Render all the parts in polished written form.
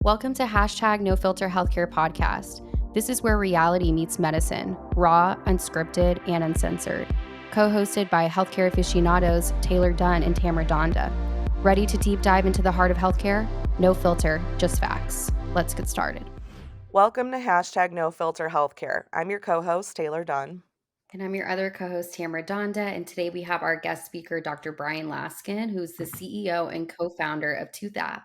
Welcome to No Filter Healthcare Podcast. This is where reality meets medicine, raw, unscripted, and uncensored. Co-hosted by healthcare aficionados Taylor Dunn and Tamara Dhanda. Ready to deep dive into the heart of healthcare? No filter, just facts. Let's get started. Welcome to No Filter Healthcare. I'm your co-host, Taylor Dunn. And I'm your other co-host, Tamara Dhanda, and today we have our guest speaker, Dr. Bryan Laskin, who's the CEO and co-founder of ToothApps.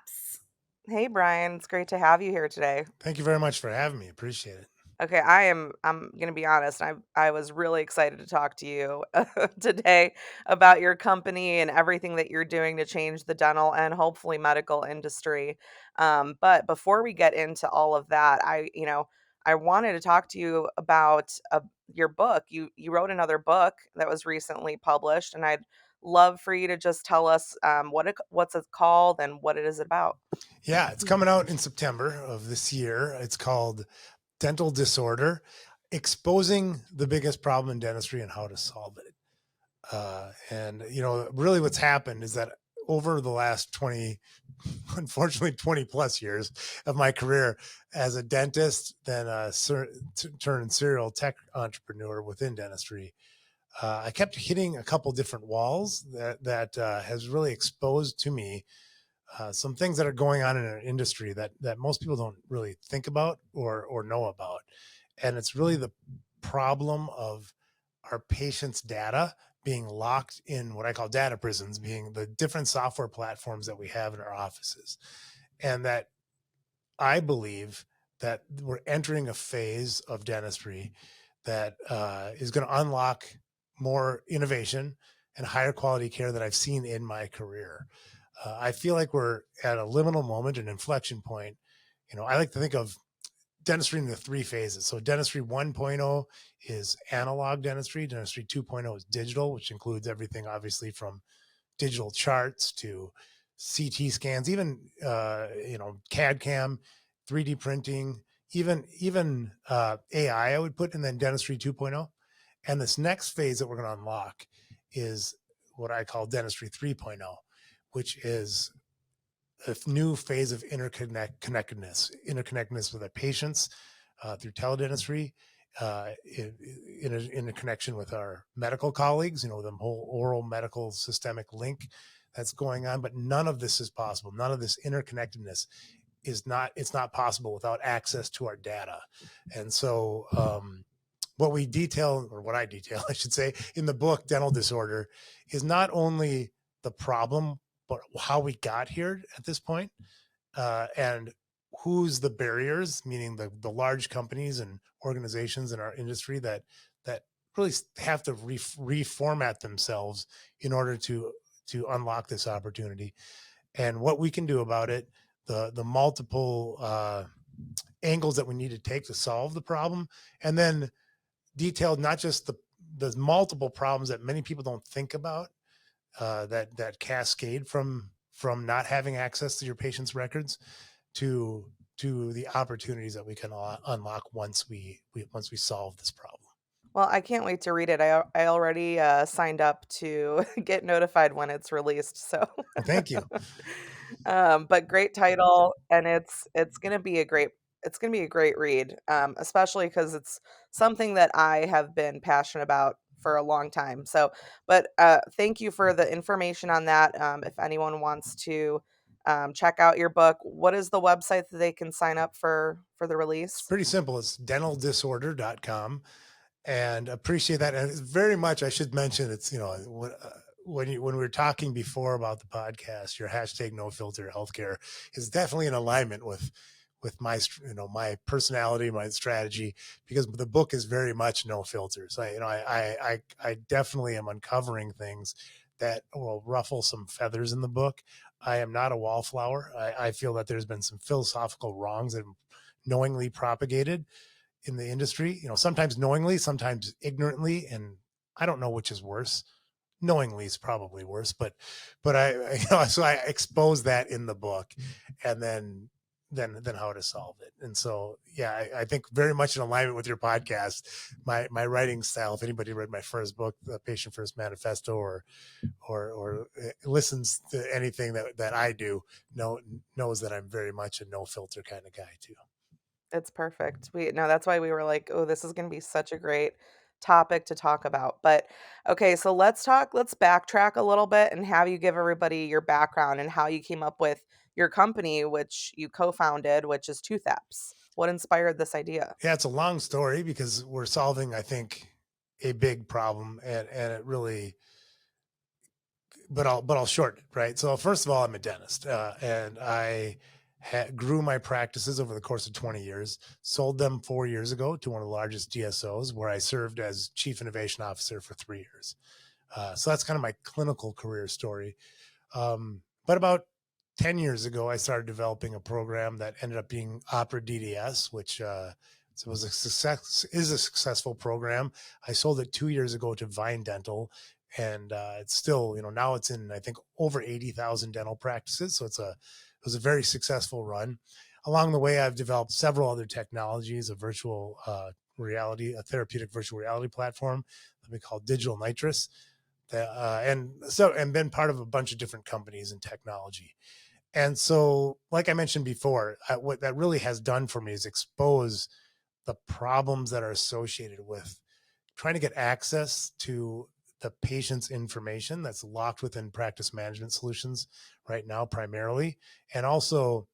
Hey, Brian. It's great to have you here today. Thank you very much for having me. Appreciate it. Okay, I'm going to be honest. I was really excited to talk to you today about your company and everything that you're doing to change the dental and hopefully medical industry. But before we get into all of that, I wanted to talk to you about your book. You wrote another book that was recently published, and I'd love for you to just tell us what's it called and what it is about. Yeah, it's coming out in September of this year. It's called Dental Disorder, Exposing the Biggest Problem in Dentistry and How to Solve It. Really what's happened is that over the last 20, unfortunately 20 plus years of my career as a dentist, then turned serial tech entrepreneur within dentistry, I kept hitting a couple different walls that has really exposed to me some things that are going on in our industry that most people don't really think about or know about. And it's really the problem of our patients' data being locked in what I call data prisons, being the different software platforms that we have in our offices. And that I believe that we're entering a phase of dentistry that is going to unlock more innovation and higher quality care that I've seen in my career. I feel like we're at a liminal moment, an inflection point. I like to think of dentistry in the three phases. So dentistry 1.0 is analog dentistry. Dentistry 2.0 is digital, which includes everything, obviously, from digital charts to CT scans, even, CAD CAM, 3D printing, even AI, I would put, and then dentistry 2.0. And this next phase that we're going to unlock is what I call dentistry 3.0, which is a new phase of interconnectedness with our patients through teledentistry, in a connection with our medical colleagues, the whole oral medical systemic link that's going on. But none of this is possible. None of this interconnectedness it's not possible without access to our data. And so, what I detail, I should say, in the book, Dental Disorder, is not only the problem, but how we got here at this point, and who's the barriers, meaning the large companies and organizations in our industry that really have to reformat themselves in order to unlock this opportunity, and what we can do about it, the multiple angles that we need to take to solve the problem, and then detailed not just the multiple problems that many people don't think about, that cascade from not having access to your patient's records to the opportunities that we can unlock once we solve this problem. Well, I can't wait to read it. I already signed up to get notified when it's released. So, Well, thank you. but great title, and it's gonna be a great read, especially because it's something that I have been passionate about for a long time. So, but thank you for the information on that. If anyone wants to check out your book, what is the website that they can sign up for the It's release? pretty simple. It's dentaldisorder.com, and appreciate that. And it's very much, I should mention, it's, when we were talking before about the podcast, your hashtag no filter healthcare is definitely in alignment with my, my personality, my strategy, because the book is very much no filters. I definitely am uncovering things that will ruffle some feathers in the book. I am not a wallflower. I feel that there's been some philosophical wrongs that have knowingly propagated in the industry, sometimes knowingly, sometimes ignorantly. And I don't know which is worse. Knowingly is probably worse, but so I expose that in the book, and then than how to solve it. And so, yeah, I think very much in alignment with your podcast, my writing style. If anybody read my first book, The Patient First Manifesto, or listens to anything that I do, knows that I'm very much a no filter kind of guy too. It's perfect. That's why we were like, oh, this is going to be such a great topic to talk about. But okay, so let's backtrack a little bit and have you give everybody your background and how you came up with your company, which you co-founded, which is ToothApps. What inspired this idea? Yeah, it's a long story because we're solving, I think, a big problem, and it really, but I'll shorten it, right? So first of all, I'm a dentist, and I grew my practices over the course of 20 years, sold them 4 years ago to one of the largest DSOs, where I served as chief innovation officer for 3 years. So that's kind of my clinical career story. But about 10 years ago, I started developing a program that ended up being Opera DDS, which is a successful program. I sold it 2 years ago to Vine Dental, and it's still, now it's in, I think, over 80,000 dental practices. So it was a very successful run. Along the way, I've developed several other technologies, a virtual reality, a therapeutic virtual reality platform that we call Digital Nitrous, and been part of a bunch of different companies in technology. And so, like I mentioned before, what that really has done for me is expose the problems that are associated with trying to get access to the patient's information that's locked within practice management solutions right now, primarily. And also,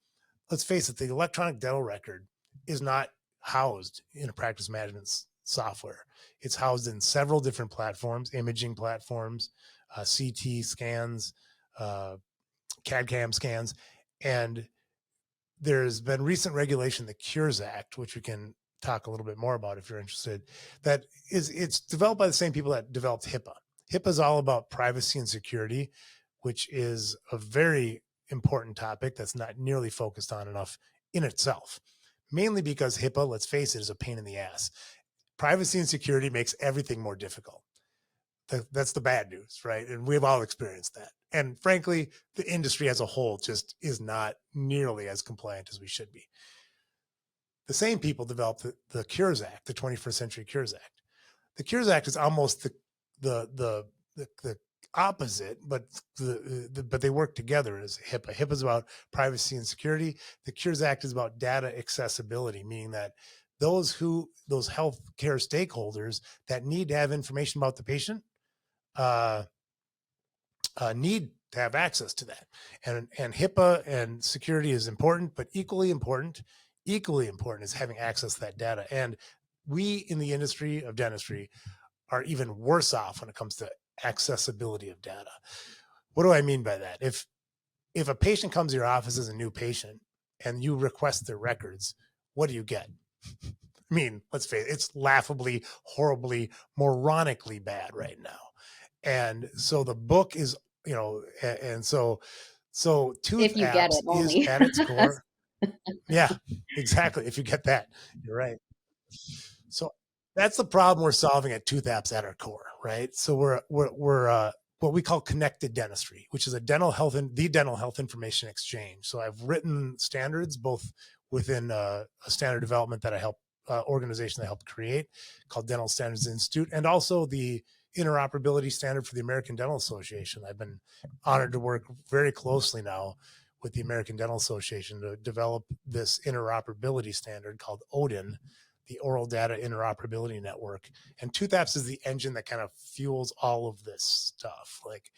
let's face it, the electronic dental record is not housed in a practice management software. It's housed in several different platforms, imaging platforms, CT scans, CAD/CAM scans, and there's been recent regulation, the Cures Act, which we can talk a little bit more about if you're interested. It's developed by the same people that developed HIPAA. HIPAA is all about privacy and security, which is a very important topic that's not nearly focused on enough in itself. Mainly because HIPAA, let's face it, is a pain in the ass. Privacy and security makes everything more difficult. That's the bad news, right? And we've all experienced that. And frankly, the industry as a whole just is not nearly as compliant as we should be. The same people developed the Cures Act, the 21st Century Cures Act. The Cures Act is almost the opposite, but but they work together as HIPAA. HIPAA is about privacy and security. The Cures Act is about data accessibility, meaning that those healthcare stakeholders that need to have information about the patient need to have access to that. And HIPAA and security is important, but equally important is having access to that data. And we in the industry of dentistry are even worse off when it comes to accessibility of data. What do I mean by that? If a patient comes to your office as a new patient and you request their records, what do you get? I mean, let's face it, it's laughably, horribly, moronically bad right now. And so the book is, and so ToothApps is at its core. Yeah, exactly. If you get that, you're right. So that's the problem we're solving at ToothApps at our core, right? So we're what we call connected dentistry, which is the dental health information exchange. So I've written standards both within a standard development that I help organization that I helped create called Dental Standards Institute, and also the interoperability standard for the American Dental Association. I've been honored to work very closely now with the American Dental Association to develop this interoperability standard called ODIN, the Oral Data Interoperability Network. And ToothApps is the engine that kind of fuels all of this stuff, like,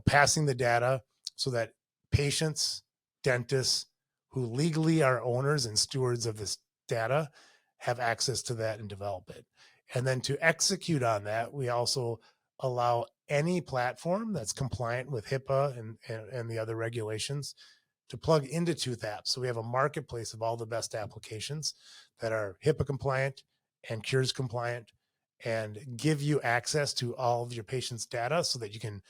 passing the data so that patients, dentists who legally are owners and stewards of this data have access to that and develop it. And then to execute on that, we also allow any platform that's compliant with HIPAA and the other regulations to plug into ToothApps. So we have a marketplace of all the best applications that are HIPAA compliant and Cures compliant and give you access to all of your patients' data so that you can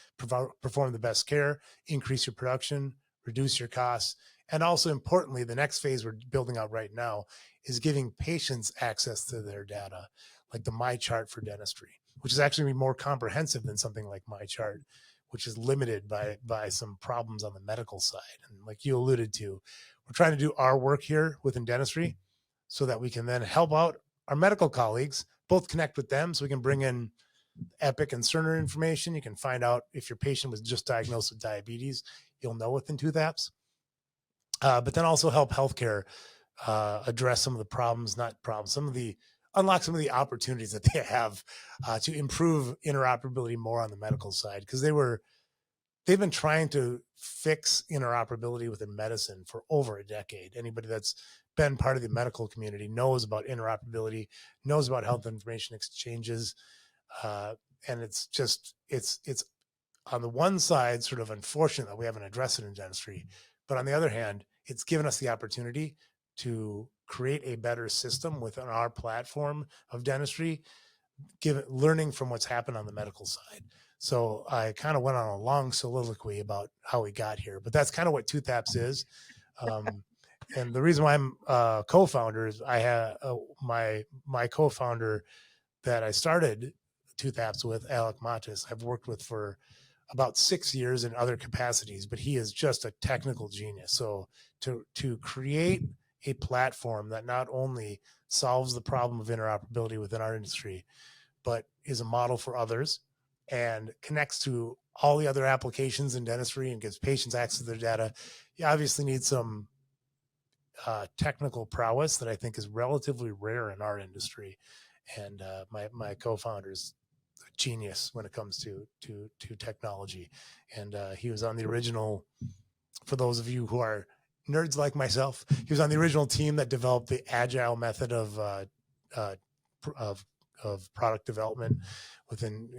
perform the best care, increase your production, reduce your costs. And also importantly, the next phase we're building out right now is giving patients access to their data, like the MyChart for dentistry, which is actually more comprehensive than something like MyChart, which is limited by some problems on the medical side. And like you alluded to, we're trying to do our work here within dentistry so that we can then help out our medical colleagues, both connect with them so we can bring in Epic and Cerner information. You can find out if your patient was just diagnosed with diabetes. You'll know within ToothApps. But then also help healthcare address some of the problems, not problems, unlock some of the opportunities that they have to improve interoperability more on the medical side, because they've been trying to fix interoperability within medicine for over a decade. Anybody that's been part of the medical community knows about interoperability, knows about health information exchanges, and it's on the one side sort of unfortunate that we haven't addressed it in dentistry, but on the other hand, it's given us the opportunity to create a better system within our platform of dentistry, learning from what's happened on the medical side. So I kind of went on a long soliloquy about how we got here, but that's kind of what ToothApps is. And the reason why I'm co-founder is I have my co-founder that I started ToothApps with, Alec Matis, I've worked with for about 6 years in other capacities, but he is just a technical genius. So to create a platform that not only solves the problem of interoperability within our industry, but is a model for others and connects to all the other applications in dentistry and gives patients access to their data, you obviously need some technical prowess that I think is relatively rare in our industry. And my co-founder is a genius when it comes to technology, and he was on the original. For those of you who are nerds like myself, he was on the original team that developed the agile method of product development within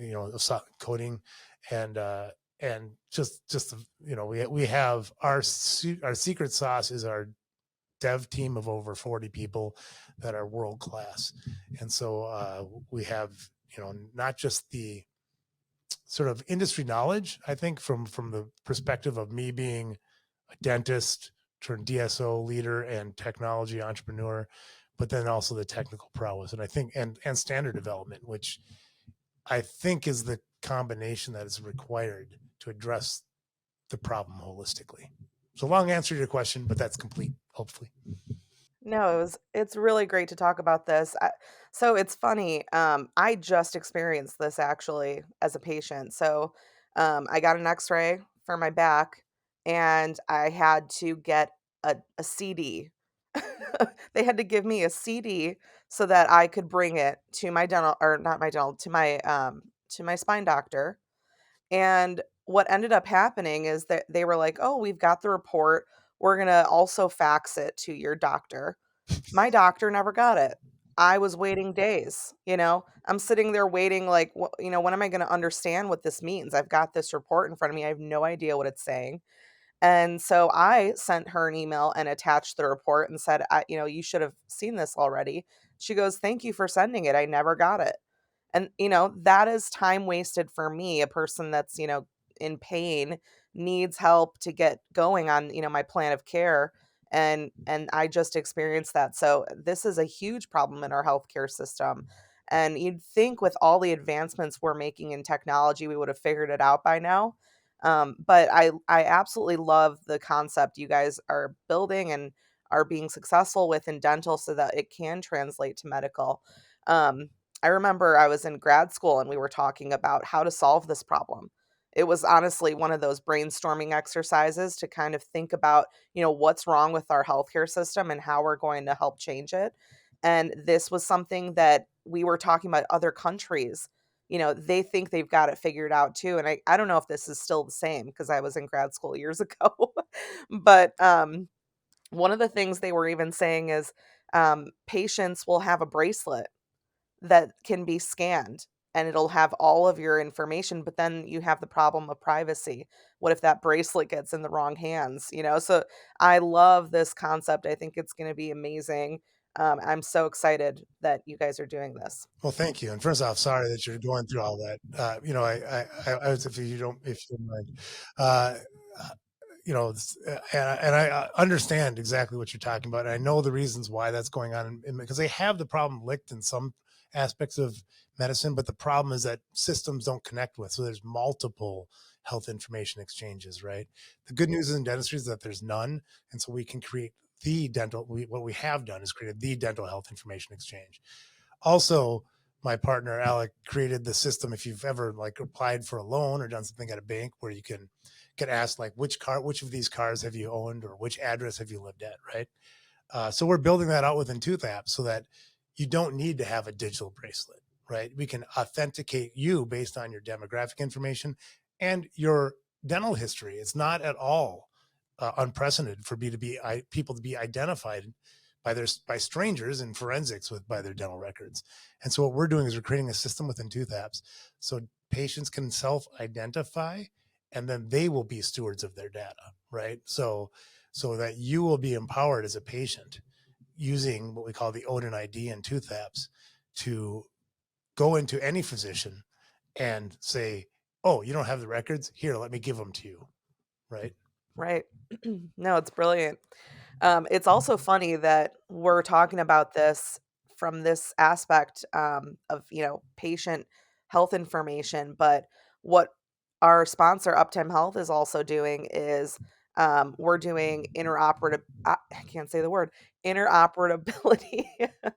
coding, and just we have our secret sauce is our dev team of over 40 people that are world class. And so we have, not just the sort of industry knowledge, I think from the perspective of me being a dentist turned DSO leader and technology entrepreneur, but then also the technical prowess. And I think, and standard development, which I think is the combination that is required to address the problem holistically. So long answer to your question, but that's complete, hopefully. No, it's really great to talk about this. So it's funny. I just experienced this actually as a patient. So I got an X-ray for my back, and I had to get a CD. They had to give me a CD so that I could bring it to my dental, or not my dental, to my spine doctor. And what ended up happening is that they were like, "Oh, we've got the report. We're gonna also fax it to your doctor." My doctor never got it. I was waiting days, you know? I'm sitting there waiting like, when am I gonna understand what this means? I've got this report in front of me. I have no idea what it's saying. And so I sent her an email and attached the report and said, you should have seen this already. She goes, "Thank you for sending it. I never got it." And, that is time wasted for me, a person that's, in pain, needs help to get going on, my plan of care. And I just experienced that. So this is a huge problem in our healthcare system. And you'd think with all the advancements we're making in technology, we would have figured it out by now. But I absolutely love the concept you guys are building and are being successful with in dental so that it can translate to medical. I remember I was in grad school and we were talking about how to solve this problem. It was honestly one of those brainstorming exercises to kind of think about, what's wrong with our healthcare system and how we're going to help change it. And this was something that we were talking about other countries. They think they've got it figured out too. And I don't know if this is still the same because I was in grad school years ago. But one of the things they were even saying is patients will have a bracelet that can be scanned and it'll have all of your information, but then you have the problem of privacy. What if that bracelet gets in the wrong hands? So I love this concept. I think it's going to be amazing. I'm so excited that you guys are doing this. Well, thank you. And first off, sorry that you're going through all that. I was, if you don't mind, uh, and I understand exactly what you're talking about. And I know the reasons why that's going on, because they have the problem licked in some aspects of medicine, but the problem is that systems don't connect with. So there's multiple health information exchanges, right? The good news in dentistry is that there's none. And so we can create what we have done is created the dental health information exchange. Also, my partner Alec created the system. If you've ever like applied for a loan or done something at a bank where you can get asked like which of these cars have you owned or which address have you lived at, right? So we're building that out within ToothApps so that you don't need to have a digital bracelet, right? We can authenticate you based on your demographic information and your dental history. It's not at all unprecedented for B2B people to be identified by strangers in forensics by their dental records. And so what we're doing is we're creating a system within ToothApps so patients can self-identify and then they will be stewards of their data, right? So that you will be empowered as a patient using what we call the Odin ID and ToothApps to go into any physician and say, oh, you don't have the records? Here, let me give them to you, right? Right. No, it's brilliant. It's also funny that we're talking about this from this aspect of, patient health information, but what our sponsor Uptime Health is also doing is we're doing I can't say the word, interoperability.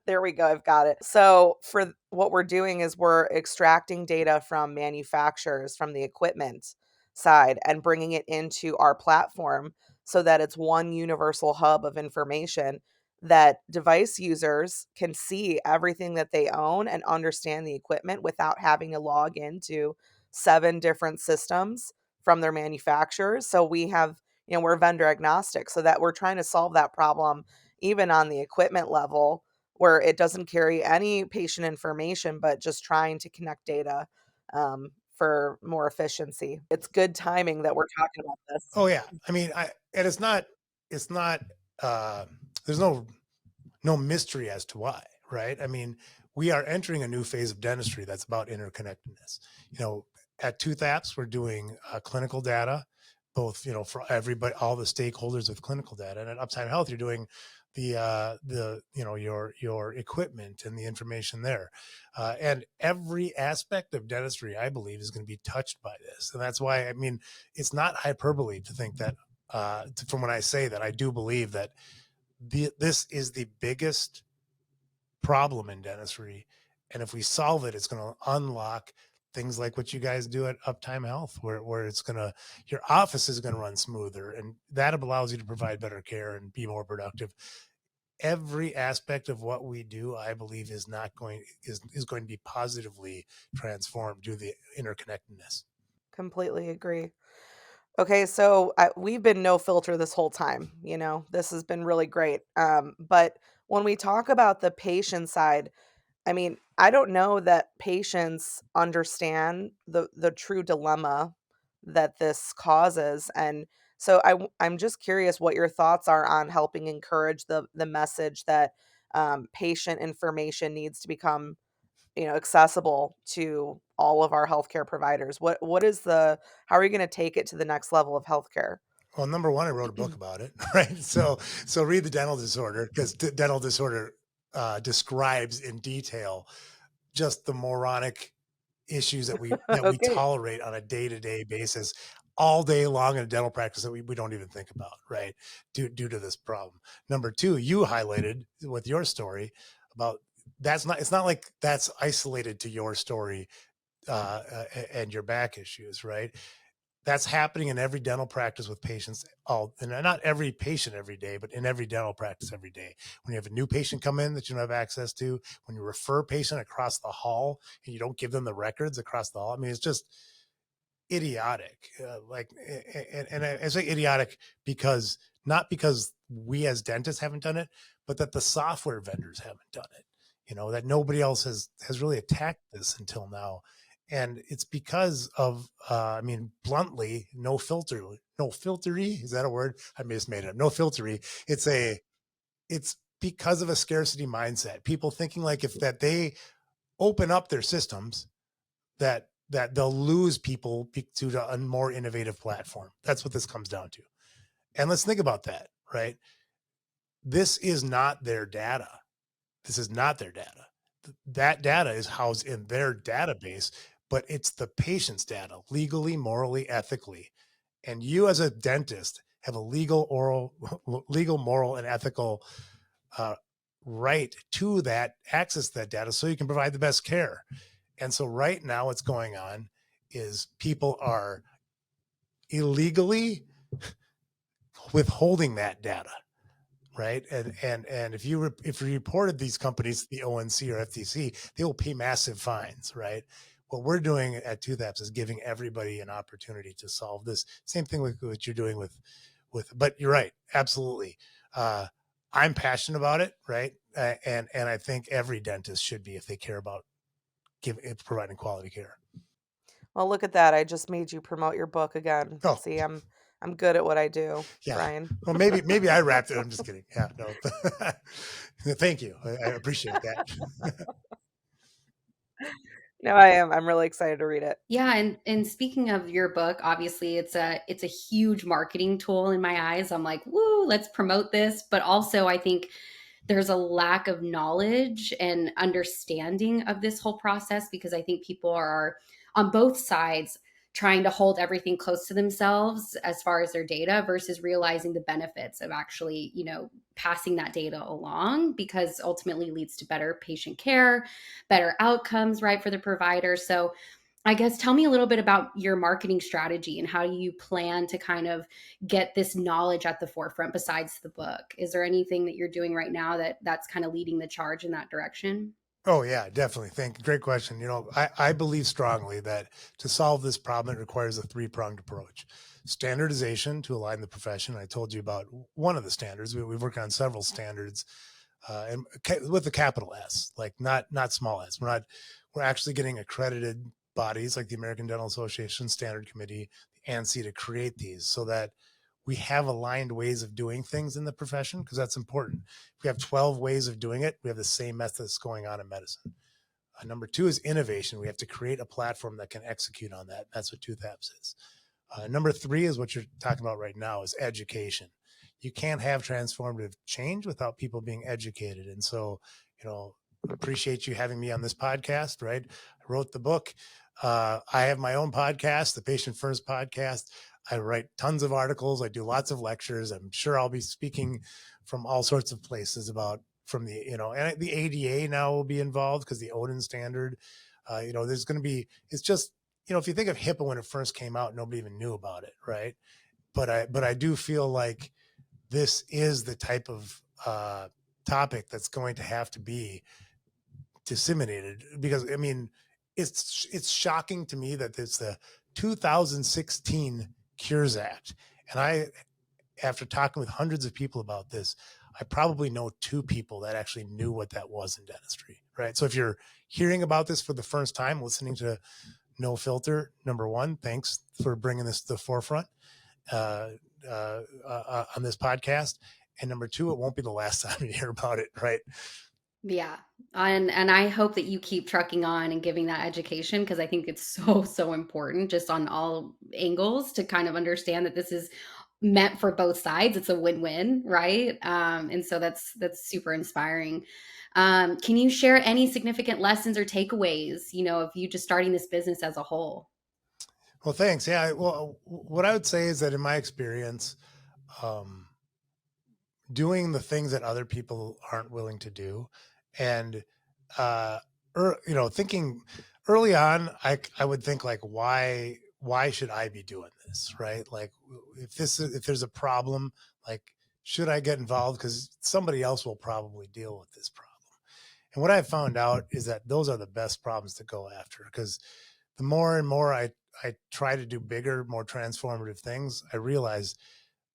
There we go. I've got it. So for what we're doing is we're extracting data from manufacturers from the equipment side and bringing it into our platform so that it's one universal hub of information that device users can see everything that they own and understand the equipment without having to log into 7 different systems from their manufacturers. So we're vendor agnostic so that we're trying to solve that problem even on the equipment level where it doesn't carry any patient information, but just trying to connect data for more efficiency. It's good timing that we're talking about this. Oh yeah. I mean, and it's not, there's no mystery as to why, right? I mean, we are entering a new phase of dentistry that's about interconnectedness. At ToothApps, we're doing clinical data, both, for everybody, all the stakeholders with clinical data. And at Uptime Health, you're doing your equipment and the information there. And every aspect of dentistry, I believe, is going to be touched by this. And that's why, I mean, it's not hyperbole to think that, from when I say that, I do believe that this is the biggest problem in dentistry. And if we solve it, it's going to unlock things like what you guys do at Uptime Health, where your office is going to run smoother, and that allows you to provide better care and be more productive. Every aspect of what we do, I believe, is going to be positively transformed due to the interconnectedness. Completely agree. Okay, so we've been no filter this whole time. This has been really great. But when we talk about the patient side, I mean, I don't know that patients understand the true dilemma that this causes, and so I'm just curious what your thoughts are on helping encourage the message that patient information needs to become accessible to all of our healthcare providers. How are you going to take it to the next level of healthcare? Well, number one, I wrote a book about it, right? So read the dental disorder, because dental disorder describes in detail just the moronic issues that we Okay. tolerate on a day-to-day basis all day long in a dental practice that we don't even think about, right? Due to this problem. Number two, you highlighted with your story about it's not like that's isolated to your story and your back issues, right? That's happening in every dental practice with patients, and not every patient every day, but in every dental practice every day. When you have a new patient come in that you don't have access to, when you refer a patient across the hall and you don't give them the records across the hall, I mean, it's just idiotic. And I say idiotic because not because we as dentists haven't done it, but that the software vendors haven't done it. That nobody else has really attacked this until now. And it's because of, I mean, bluntly, no filtery. Is that a word? I just made it up. No filtery. It's because of a scarcity mindset. People thinking like if that they open up their systems, that they'll lose people to a more innovative platform. That's what this comes down to. And let's think about that, right? This is not their data. This is not their data. that data is housed in their database, but it's the patient's data, legally, morally, ethically. And you as a dentist have a legal, moral, and ethical uh, right to that access to that data so you can provide the best care. And so right now what's going on is people are illegally withholding that data, right? And if you reported these companies to the ONC or FTC, they will pay massive fines, right? What we're doing at ToothApps is giving everybody an opportunity to solve this. Same thing with what you're doing with, but you're right, absolutely. I'm passionate about it, right? And I think every dentist should be if they care about providing quality care. Well, look at that. I just made you promote your book again. Oh, See, I'm good at what I do, yeah. Bryan. Well, maybe I wrapped it. I'm just kidding. Yeah, no. Thank you. I appreciate that. No, I am. I'm really excited to read it. Yeah, and speaking of your book, obviously it's a huge marketing tool in my eyes. I'm like, woo, let's promote this. But also I think there's a lack of knowledge and understanding of this whole process because I think people are on both sides trying to hold everything close to themselves as far as their data versus realizing the benefits of actually, passing that data along because ultimately leads to better patient care, better outcomes, right, for the provider. So I guess tell me a little bit about your marketing strategy and how you plan to kind of get this knowledge at the forefront besides the book. Is there anything that you're doing right now that's kind of leading the charge in that direction? Oh yeah, definitely. Great question. I believe strongly that to solve this problem, it requires a three-pronged approach. Standardization to align the profession. I told you about one of the standards. We've worked on several standards, and with a capital S, like not small s. We're actually getting accredited bodies like the American Dental Association Standard Committee, the ANSI, to create these so that we have aligned ways of doing things in the profession, because that's important. If we have 12 ways of doing it, we have the same methods going on in medicine. Number two is innovation. We have to create a platform that can execute on that. That's what ToothApps is. Number three is what you're talking about right now, is education. You can't have transformative change without people being educated. And so, appreciate you having me on this podcast, right? I wrote the book. I have my own podcast, the Patient First Podcast. I write tons of articles. I do lots of lectures. I'm sure I'll be speaking from all sorts of places from the, and the ADA now will be involved because the Odin standard, there's going to be, it's just, if you think of HIPAA when it first came out, nobody even knew about it. Right. But I do feel like this is the type of topic that's going to have to be disseminated, because it's shocking to me that it's the 2016 Cures Act. And after talking with hundreds of people about this, I probably know two people that actually knew what that was in dentistry, right? So if you're hearing about this for the first time, listening to No Filter, number one, thanks for bringing this to the forefront on this podcast. And number two, it won't be the last time you hear about it, right? Yeah. And I hope that you keep trucking on and giving that education because I think it's so important just on all angles to kind of understand that this is meant for both sides. It's a win-win, right? And so that's super inspiring. Can you share any significant lessons or takeaways, of you just starting this business as a whole? Well, thanks. Yeah. Well, what I would say is that in my experience, um, doing the things that other people aren't willing to do, and thinking early on, I would think like, why should I be doing this, right? Like, if there's a problem, like, should I get involved because somebody else will probably deal with this problem? And what I found out is that those are the best problems to go after, because the more and more I try to do bigger, more transformative things, I realize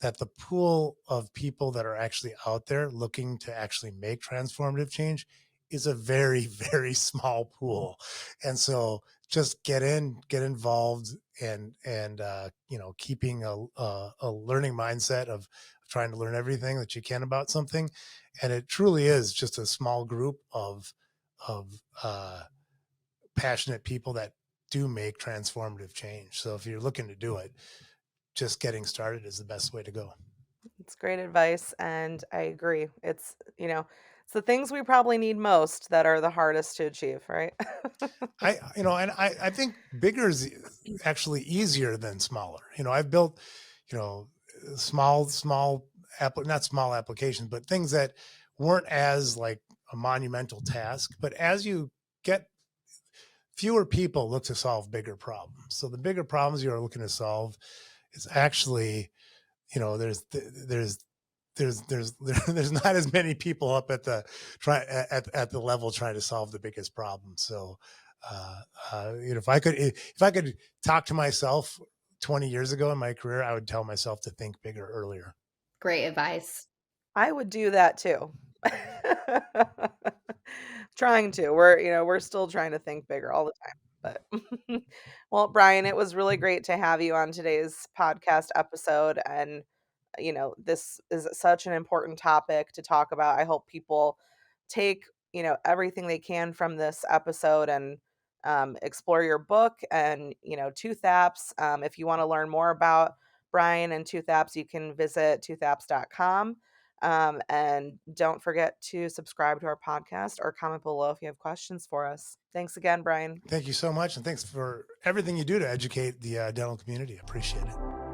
that the pool of people that are actually out there looking to actually make transformative change is a very, very small pool. And so just get involved, and keeping a learning mindset of trying to learn everything that you can about something. And it truly is just a small group of passionate people that do make transformative change. So if you're looking to do it, just getting started is the best way to go. It's great advice, and I agree. It's, It's the things we probably need most that are the hardest to achieve, right? I think bigger is actually easier than smaller. I've built, you know, not small applications, but things that weren't as like a monumental task. But as you get fewer people look to solve bigger problems. So the bigger problems you're looking to solve is actually, there's there's not as many people up at the level trying to solve the biggest problem. So, if I could talk to myself 20 years ago in my career, I would tell myself to think bigger earlier. Great advice. I would do that too. Trying to. We're still trying to think bigger all the time. But well, Bryan, it was really great to have you on today's podcast episode. And this is such an important topic to talk about. I hope people take, everything they can from this episode and explore your book and, ToothApps. If you want to learn more about Bryan and ToothApps, you can visit ToothApps.com. And don't forget to subscribe to our podcast or comment below if you have questions for us. Thanks again, Bryan. Thank you so much. And thanks for everything you do to educate the dental community. Appreciate it.